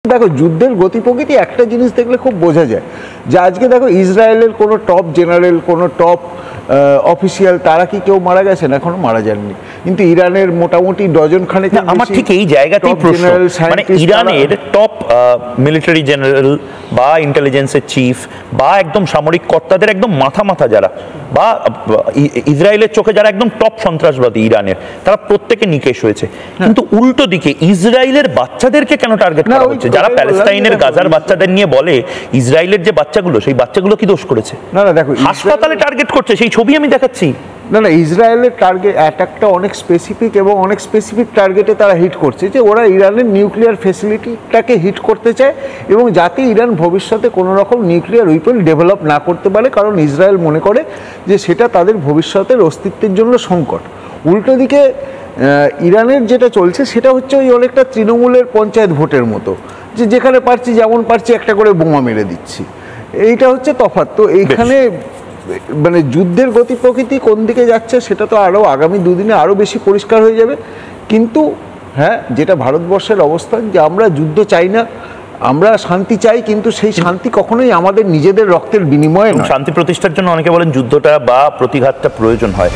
দেখো যুদ্ধের গতি প্রকৃতি একটা জিনিস দেখলে খুব বোঝা যায় যে আজকে দেখো ইসরায়েলের কোনো টপ জেনারেল কোনো টপ অফিসিয়াল তারা কি কেউ মারা গেছেন? এখনো মারা যাননি। কিন্তু ইরানের মোটামুটি ডজন খানেক। আমার ঠিক এই জায়গাতেই প্রশ্ন, মানে ইরানের টপ মিলিটারি জেনারেল বা ইন্টেলিজেন্সের চিফ বা একদম সামরিক কর্তাদের একদম মাথা যারা, বা ইসরায়েলের চোখে যারা একদম টপ সন্ত্রাসবাদী ইরানের, তারা প্রত্যেকে নিকেশ হয়েছে। কিন্তু উল্টো দিকে ইসরায়েলের বাচ্চাদেরকে কেন টার্গেট করা হচ্ছে? যারা প্যালেস্টাইনের গাজার বাচ্চাদের নিয়ে বলে ইসরায়েলের যে বাচ্চাগুলো, সেই বাচ্চাগুলো কি দোষ করেছে? না দেখো, হাসপাতালে টার্গেট করছে, সেই ছবি আমি দেখাচ্ছি। না ইসরায়েলের টার্গেট অ্যাটাকটা অনেক স্পেসিফিক এবং অনেক স্পেসিফিক টার্গেটে তারা হিট করছে, যে ওরা ইরানের নিউক্লিয়ার ফ্যাসিলিটিটাকে হিট করতে চায় এবং যাতে ইরান ভবিষ্যতে কোনো রকম নিউক্লিয়ার উইপন ডেভেলপ না করতে পারে, কারণ ইসরায়েল মনে করে যে সেটা তাদের ভবিষ্যতের অস্তিত্বের জন্য সংকট। উল্টো দিকে ইরানের যেটা চলছে সেটা হচ্ছে ওই অনেকটা তৃণমূলের পঞ্চায়েত ভোটের মতো, যে যেখানে পারছি যেমন পারছি একটা করে বোমা মেরে দিচ্ছি। এইটা হচ্ছে তফাৎ। তো এইখানে মানে যুদ্ধের গতি প্রকৃতি কোন দিকে যাচ্ছে সেটা তো আরও আগামী দুদিনে আরও বেশি পরিষ্কার হয়ে যাবে। কিন্তু হ্যাঁ, যেটা ভারতবর্ষের অবস্থান, যে আমরা যুদ্ধ চাই না, আমরা শান্তি চাই, কিন্তু সেই শান্তি কখনোই আমাদের নিজেদের রক্তের বিনিময়ে নয়। শান্তি প্রতিষ্ঠার জন্য অনেকে বলেন যুদ্ধটা বা প্রতিঘাতটা প্রয়োজন হয়।